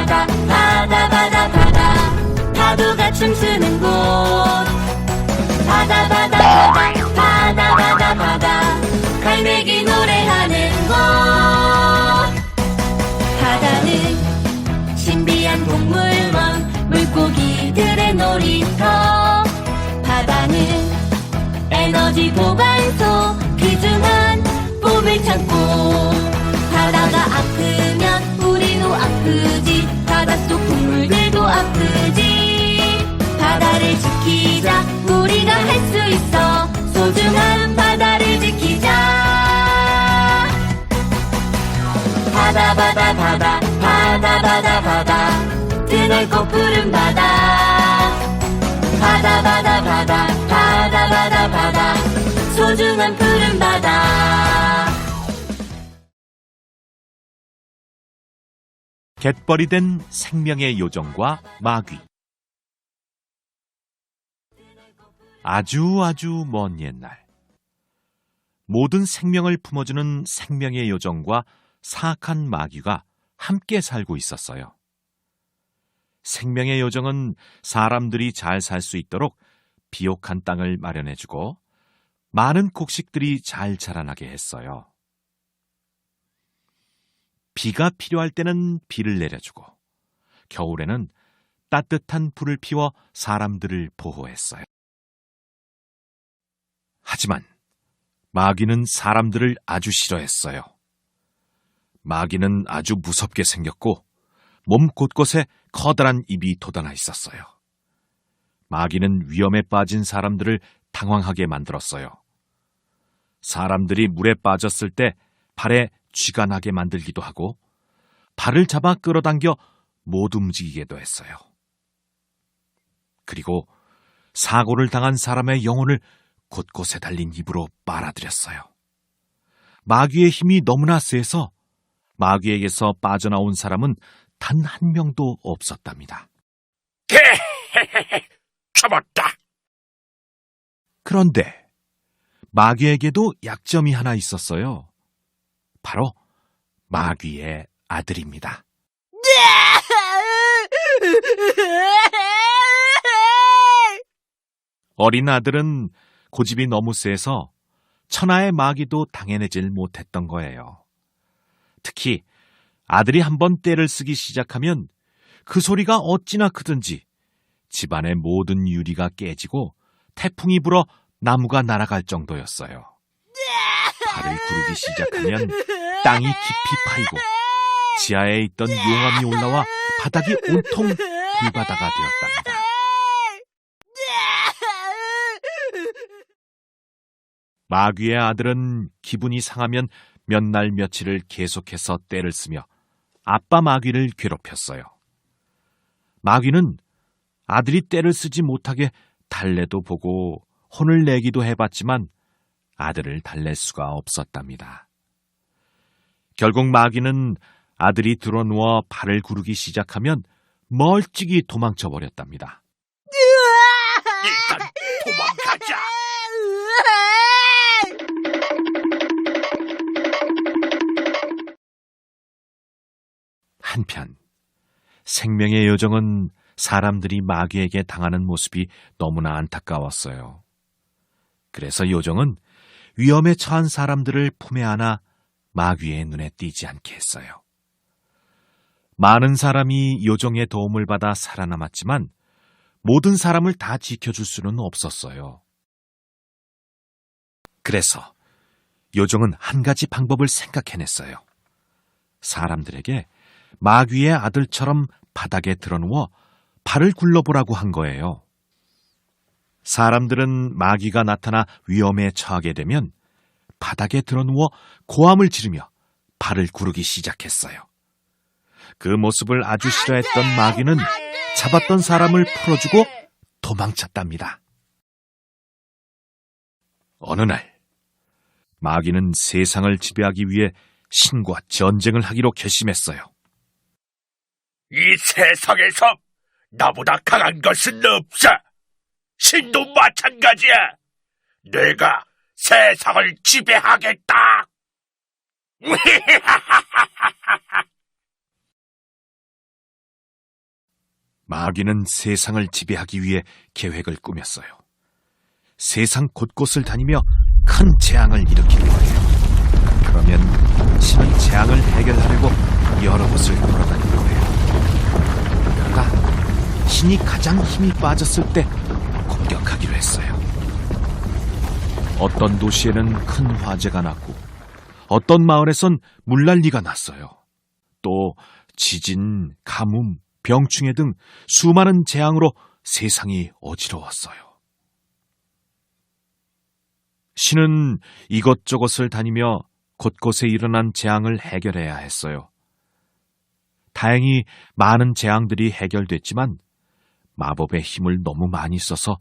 바다 바다 바다 바다 파도가 춤추는 곳 바다 바다 바다 바다 바다 바다 갈매기 노래하는 곳 바다는 신비한 동물원 물고기들의 놀이터 바다는 에너지 보관소 귀중한 봄을 참고 바다가 아프면 우리도 아프지 바닷속 동물들도 아프지 바다를 지키자 우리가 할 수 있어 소중한 바다를 지키자 바다 바다 바다 바다 바다 바다 드넓고 푸른 바다 바다 바다 바다 바다 바다 바다 소중한 푸른 바다 갯벌이 된 생명의 요정과 마귀. 아주 먼 옛날, 모든 생명을 품어주는 생명의 요정과 사악한 마귀가 함께 살고 있었어요. 생명의 요정은 사람들이 잘 살 수 있도록 비옥한 땅을 마련해주고 많은 곡식들이 잘 자라나게 했어요. 비가 필요할 때는 비를 내려주고 겨울에는 따뜻한 불을 피워 사람들을 보호했어요. 하지만 마귀는 사람들을 아주 싫어했어요. 마귀는 아주 무섭게 생겼고 몸 곳곳에 커다란 입이 돋아나 있었어요. 마귀는 위험에 빠진 사람들을 당황하게 만들었어요. 사람들이 물에 빠졌을 때 발에 쥐가 나게 만들기도 하고 발을 잡아 끌어당겨 못 움직이게도 했어요. 그리고 사고를 당한 사람의 영혼을 곳곳에 달린 입으로 빨아들였어요. 마귀의 힘이 너무나 세서 마귀에게서 빠져나온 사람은 단 한 명도 없었답니다. 잡았다. 그런데 마귀에게도 약점이 하나 있었어요. 바로 마귀의 아들입니다. 어린 아들은 고집이 너무 세서 천하의 마귀도 당해내질 못했던 거예요. 특히 아들이 한번 떼를 쓰기 시작하면 그 소리가 어찌나 크든지 집안의 모든 유리가 깨지고 태풍이 불어 나무가 날아갈 정도였어요. 발을 구르기 시작하면 땅이 깊이 파이고 지하에 있던 용암이 올라와 바닥이 온통 불바다가 되었답니다. 마귀의 아들은 기분이 상하면 몇 날 며칠을 계속해서 떼를 쓰며 아빠 마귀를 괴롭혔어요. 마귀는 아들이 떼를 쓰지 못하게 달래도 보고 혼을 내기도 해봤지만 아들을 달랠 수가 없었답니다. 결국 마귀는 아들이 드러누워 발을 구르기 시작하면 멀찍이 도망쳐버렸답니다. 일단 도망가자. 한편 생명의 요정은 사람들이 마귀에게 당하는 모습이 너무나 안타까웠어요. 그래서 요정은 위험에 처한 사람들을 품에 안아 마귀의 눈에 띄지 않게 했어요. 많은 사람이 요정의 도움을 받아 살아남았지만 모든 사람을 다 지켜줄 수는 없었어요. 그래서 요정은 한 가지 방법을 생각해냈어요. 사람들에게 마귀의 아들처럼 바닥에 드러누워 발을 굴러보라고 한 거예요. 사람들은 마귀가 나타나 위험에 처하게 되면 바닥에 드러누워 고함을 지르며 발을 구르기 시작했어요. 그 모습을 아주 싫어했던 마귀는 잡았던 사람을 풀어주고 도망쳤답니다. 어느 날 마귀는 세상을 지배하기 위해 신과 전쟁을 하기로 결심했어요. 이 세상에서 나보다 강한 것은 없어. 신도 마찬가지야. 내가 세상을 지배하겠다. 마귀는 세상을 지배하기 위해 계획을 꾸몄어요. 세상 곳곳을 다니며 큰 재앙을 일으킬 거예요. 그러면 신은 재앙을 해결하려고 여러 곳을 돌아다닐 거예요. 그러다 신이 가장 힘이 빠졌을 때 공격하기로 했어요. 어떤 도시에는 큰 화재가 났고 어떤 마을에선 물난리가 났어요. 또 지진, 가뭄, 병충해 등 수많은 재앙으로 세상이 어지러웠어요. 신은 이것저것을 다니며 곳곳에 일어난 재앙을 해결해야 했어요. 다행히 많은 재앙들이 해결됐지만 마법의 힘을 너무 많이 써서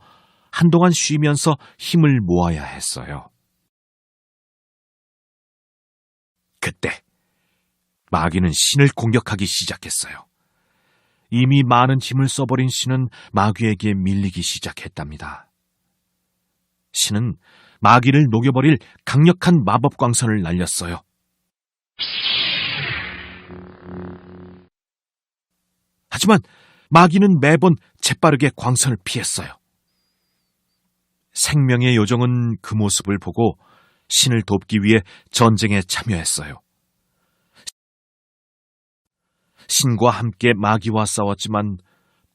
한동안 쉬면서 힘을 모아야 했어요. 그때 마귀는 신을 공격하기 시작했어요. 이미 많은 힘을 써버린 신은 마귀에게 밀리기 시작했답니다. 신은 마귀를 녹여버릴 강력한 마법 광선을 날렸어요. 하지만 마귀는 매번 재빠르게 광선을 피했어요. 생명의 요정은 그 모습을 보고 신을 돕기 위해 전쟁에 참여했어요. 신과 함께 마귀와 싸웠지만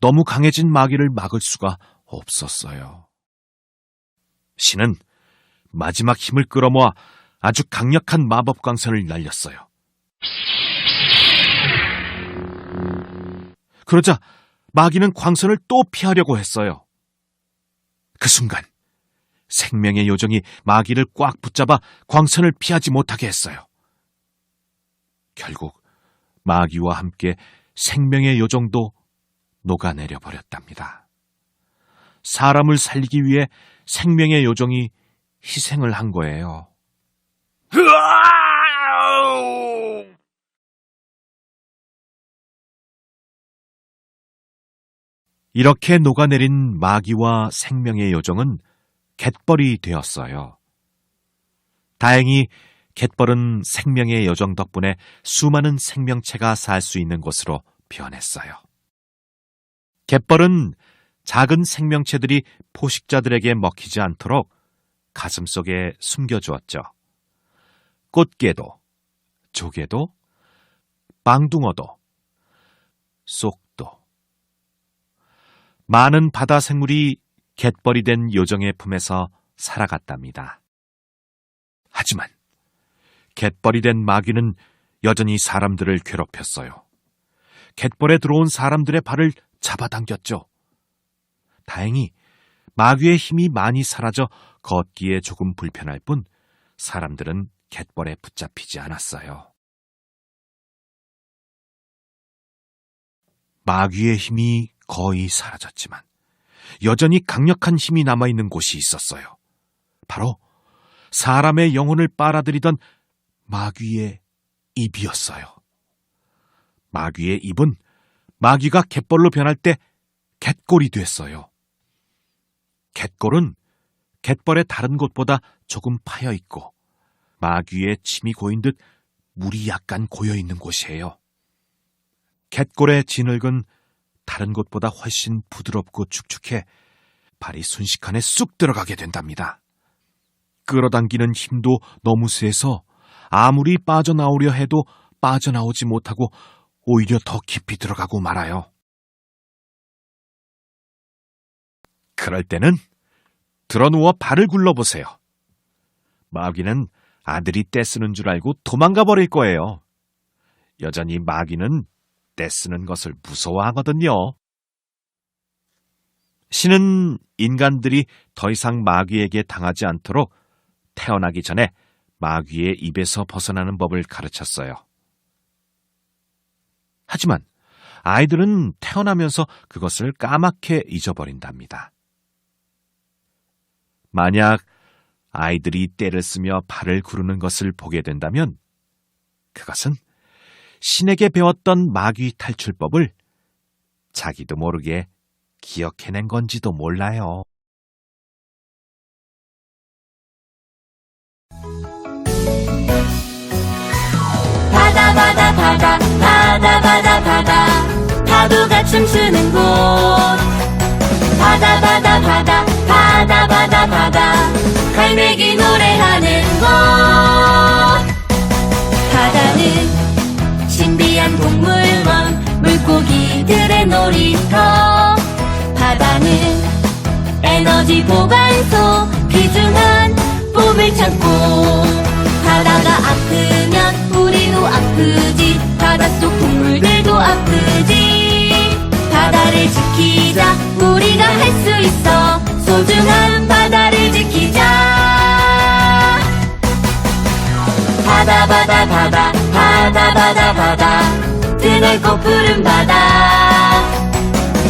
너무 강해진 마귀를 막을 수가 없었어요. 신은 마지막 힘을 끌어모아 아주 강력한 마법 광선을 날렸어요. 그러자 마귀는 광선을 또 피하려고 했어요. 그 순간 생명의 요정이 마귀를 꽉 붙잡아 광선을 피하지 못하게 했어요. 결국 마귀와 함께 생명의 요정도 녹아내려 버렸답니다. 사람을 살리기 위해 생명의 요정이 희생을 한 거예요. 이렇게 녹아내린 마귀와 생명의 요정은 갯벌이 되었어요. 다행히 갯벌은 생명의 요정 덕분에 수많은 생명체가 살 수 있는 곳으로 변했어요. 갯벌은 작은 생명체들이 포식자들에게 먹히지 않도록 가슴속에 숨겨주었죠. 꽃게도, 조개도, 빵둥어도, 쏙도. 많은 바다 생물이 갯벌이 된 요정의 품에서 살아갔답니다. 하지만 갯벌이 된 마귀는 여전히 사람들을 괴롭혔어요. 갯벌에 들어온 사람들의 발을 잡아당겼죠. 다행히 마귀의 힘이 많이 사라져 걷기에 조금 불편할 뿐 사람들은 갯벌에 붙잡히지 않았어요. 마귀의 힘이 거의 사라졌지만 여전히 강력한 힘이 남아있는 곳이 있었어요. 바로 사람의 영혼을 빨아들이던 마귀의 입이었어요. 마귀의 입은 마귀가 갯벌로 변할 때 갯골이 됐어요. 갯골은 갯벌의 다른 곳보다 조금 파여있고 마귀의 침이 고인 듯 물이 약간 고여있는 곳이에요. 갯골의 진흙은 다른 곳보다 훨씬 부드럽고 축축해 발이 순식간에 쑥 들어가게 된답니다. 끌어당기는 힘도 너무 세서 아무리 빠져나오려 해도 빠져나오지 못하고 오히려 더 깊이 들어가고 말아요. 그럴 때는 드러누워 발을 굴러보세요. 마귀는 아들이 떼쓰는 줄 알고 도망가 버릴 거예요. 여전히 마귀는 떼쓰는 것을 무서워하거든요. 신은 인간들이 더 이상 마귀에게 당하지 않도록 태어나기 전에 마귀의 입에서 벗어나는 법을 가르쳤어요. 하지만 아이들은 태어나면서 그것을 까맣게 잊어버린답니다. 만약 아이들이 떼를 쓰며 발을 구르는 것을 보게 된다면 그것은 신에게 배웠던 마귀 탈출법을 자기도 모르게 기억해낸 건지도 몰라요. 바다 바다 바다 바다 바다 바다 파도 모두가 춤추는 곳. 바다 바다 바다 바다 바다 바다 갈매기 노래하는 곳. 바다는 신비한 동물원, 물고기들의 놀이터. 바다는 에너지 보관소, 귀중한 뽀을 창고. 바다가 아프면 우리도 아프지, 바닷속 동물들도 아프지. 바다를 지키자, 우리가 할 수 있어. 소중한 바다를 지키자. 바다 바다 바다 바다 바다 바다 드넓고 푸른 바다.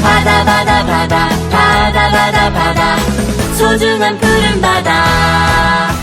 바다 바다 바다 바다 바다 바다 소중한 푸른 바다.